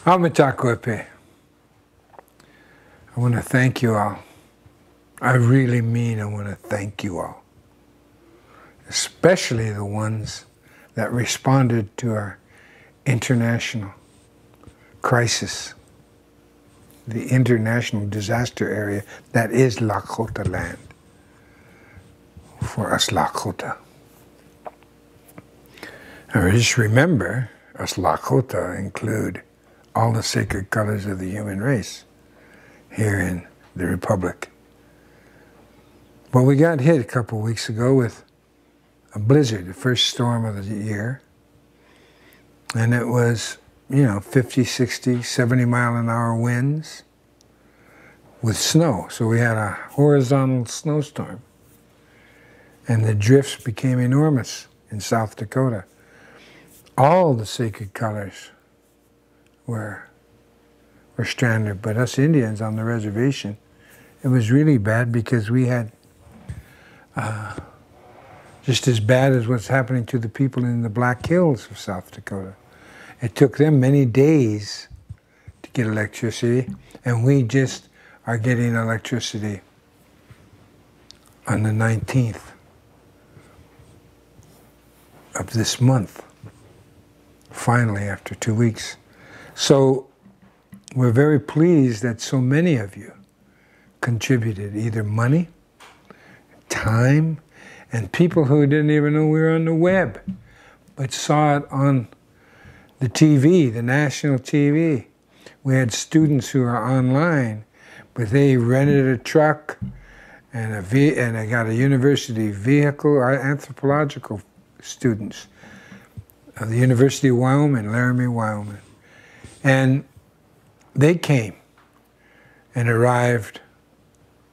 Amatakwepe. I want to thank you all. I really mean I want to thank you all. Especially the ones that responded to our international crisis, the international disaster area that is Lakota land for us Lakota. Now just remember, us Lakota include all the sacred colors of the human race here in the Republic. Well, we got hit a couple of weeks ago with a blizzard, the first storm of the year. And it was, 50, 60, 70 mile an hour winds with snow. So we had a horizontal snowstorm. And the drifts became enormous in South Dakota. All the sacred colors were stranded, but us Indians on the reservation, it was really bad because we had just as bad as what's happening to the people in the Black Hills of South Dakota. It took them many days to get electricity, and we just are getting electricity on the 19th of this month, finally, after 2 weeks. So we're very pleased that so many of you contributed either money, time, and people who didn't even know we were on the web, but saw it on the TV, the national TV. We had students who are online, but they rented a truck and they got a university vehicle, anthropological students of the University of Wyoming, Laramie, Wyoming. And they came and arrived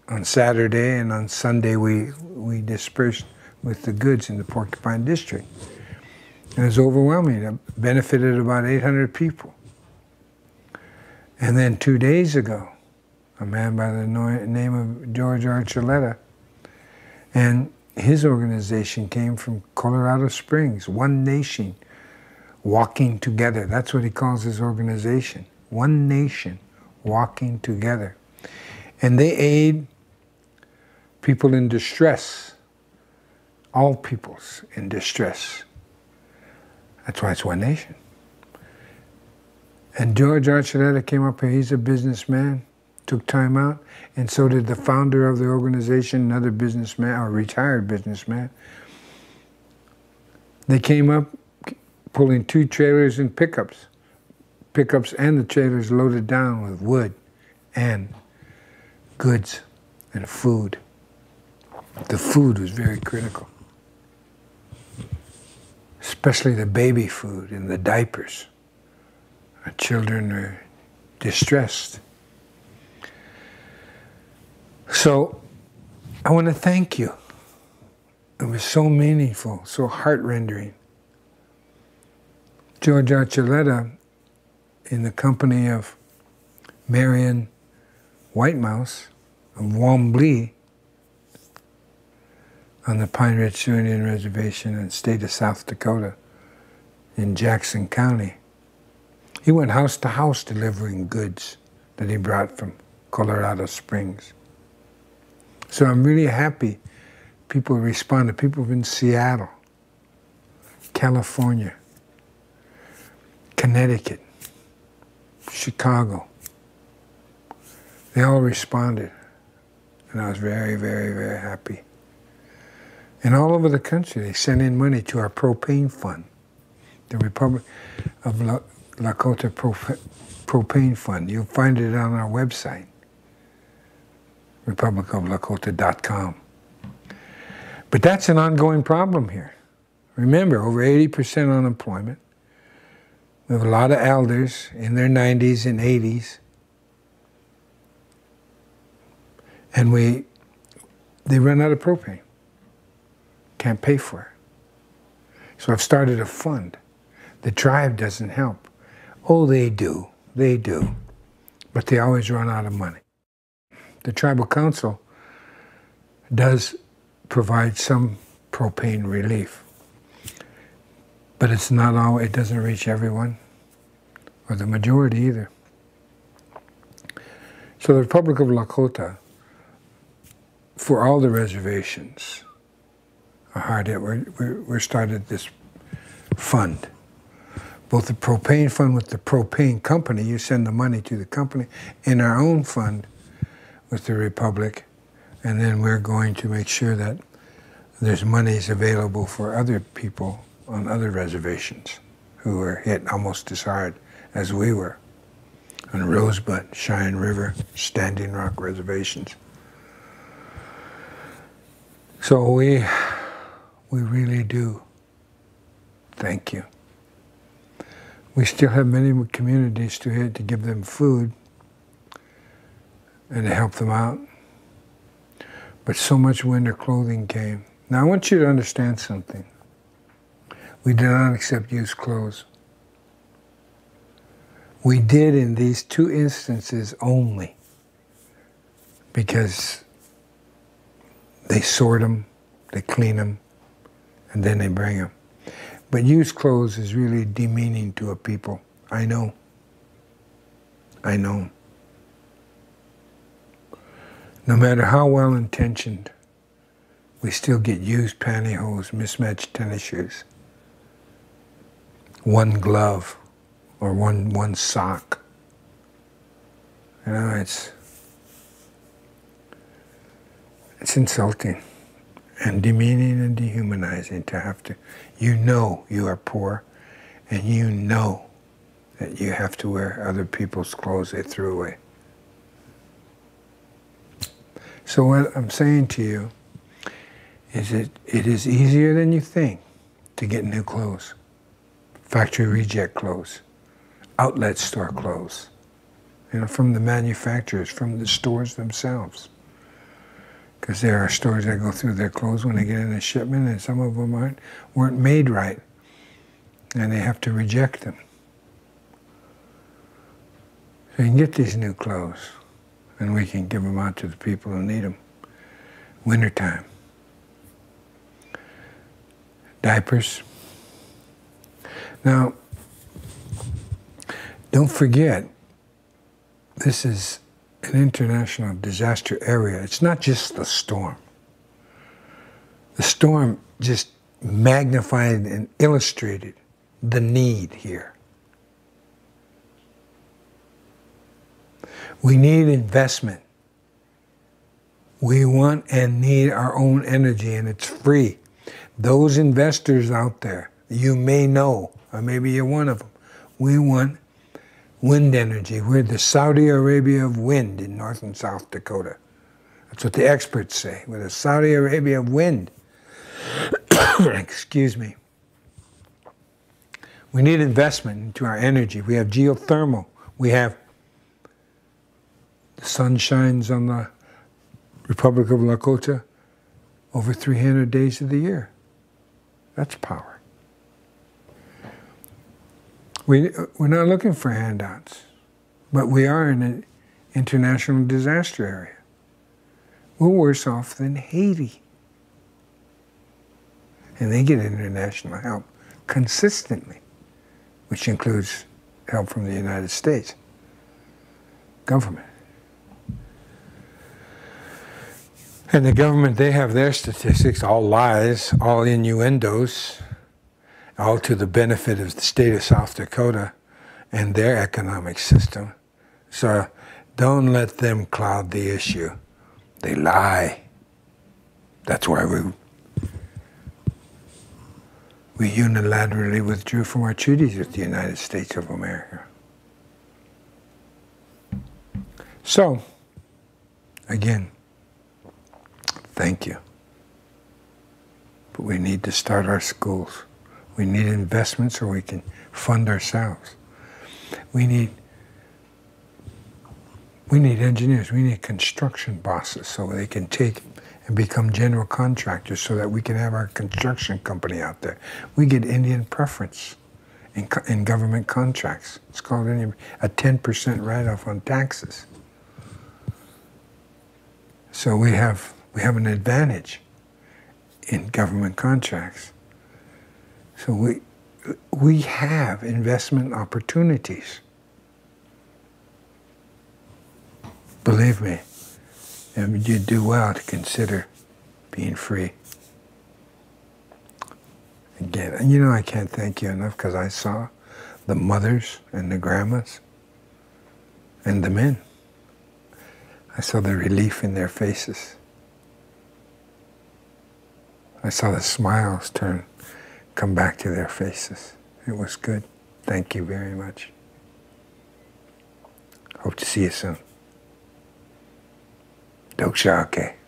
on Saturday, and on Sunday we dispersed with the goods in the Porcupine District. And it was overwhelming. It benefited about 800 people. And then 2 days ago, a man by the name of George Archuleta, and his organization came from Colorado Springs, One Nation, Walking Together. That's what he calls his organization, One Nation, Walking Together. And they aid people in distress, all peoples in distress. That's why it's One Nation. And George Archuleta came up here, he's a businessman, took time out, and so did the founder of the organization, another businessman, or retired businessman. They came up pulling 2 trailers and pickups and the trailers loaded down with wood and goods and food. The food was very critical, especially the baby food and the diapers. Our children are distressed. So I want to thank you. It was so meaningful, so heart-rendering. George Archuleta, in the company of Marion White Mouse of Wombly on the Pine Ridge Sioux Indian Reservation in the state of South Dakota in Jackson County. He went house to house delivering goods that he brought from Colorado Springs. So I'm really happy people responded. People in Seattle, California, Connecticut, Chicago. They all responded. And I was very, very, very happy. And all over the country, they sent in money to our propane fund, the Republic of Lakota Propane Fund. You'll find it on our website, republicoflakota.com. But that's an ongoing problem here. Remember, over 80% unemployment. We have a lot of elders in their 90s and 80s. And they run out of propane. Can't pay for it. So I've started a fund. The tribe doesn't help. Oh, they do. They do. But they always run out of money. The tribal council does provide some propane relief. But it's not all, it doesn't reach everyone. or the majority either. So the Republic of Lakota, for all the reservations, are hard hit. We're started this fund. Both the propane fund with the propane company, you send the money to the company, and our own fund with the Republic, and then we're going to make sure that there's monies available for other people on other reservations who were hit almost as hard as we were on Rosebud, Cheyenne River, Standing Rock reservations. So we really do thank you. We still have many communities to hit to give them food and to help them out. But so much winter clothing came. Now I want you to understand something. We do not accept used clothes. We did in these two instances only because they sort them, they clean them, and then they bring them. But used clothes is really demeaning to a people. I know. I know. No matter how well intentioned, we still get used pantyhose, mismatched tennis shoes, one glove, or one sock. You know, it's insulting and demeaning and dehumanizing to have to, you know you are poor, and you know that you have to wear other people's clothes they threw away. So what I'm saying to you is it is easier than you think to get new clothes, factory reject clothes, outlet store clothes, you know, from the manufacturers, from the stores themselves. Because there are stores that go through their clothes when they get in a shipment, and some of them weren't made right, and they have to reject them. So you can get these new clothes, and we can give them out to the people who need them. Wintertime. Diapers. Now, don't forget, this is an international disaster area. It's not just the storm. The storm just magnified and illustrated the need here. We need investment. We want and need our own energy, and it's free. Those investors out there, you may know, or maybe you're one of them, we want wind energy. We're the Saudi Arabia of wind in North and South Dakota. That's what the experts say. We're the Saudi Arabia of wind. Excuse me. We need investment into our energy. We have geothermal. We have the sun shines on the Republic of Lakota over 300 days of the year. That's power. We're not looking for handouts, but we are in an international disaster area. We're worse off than Haiti. And they get international help consistently, which includes help from the United States government. And the government, they have their statistics, all lies, all innuendos, all to the benefit of the state of South Dakota and their economic system. So don't let them cloud the issue. They lie. That's why we unilaterally withdrew from our treaties with the United States of America. So, again, thank you. But we need to start our schools. We need investment so we can fund ourselves. We need engineers. We need construction bosses so they can take and become general contractors so that we can have our construction company out there. We get Indian preference in government contracts. It's called a 10% write-off on taxes. So we have an advantage in government contracts. So we have investment opportunities believe me, you'd do well to consider being free. Again, and you know I can't thank you enough because I saw the mothers and the grandmas and the men. I saw the relief in their faces. I saw the smiles come back to their faces. It was good. Thank you very much. Hope to see you soon. Doksha Ake.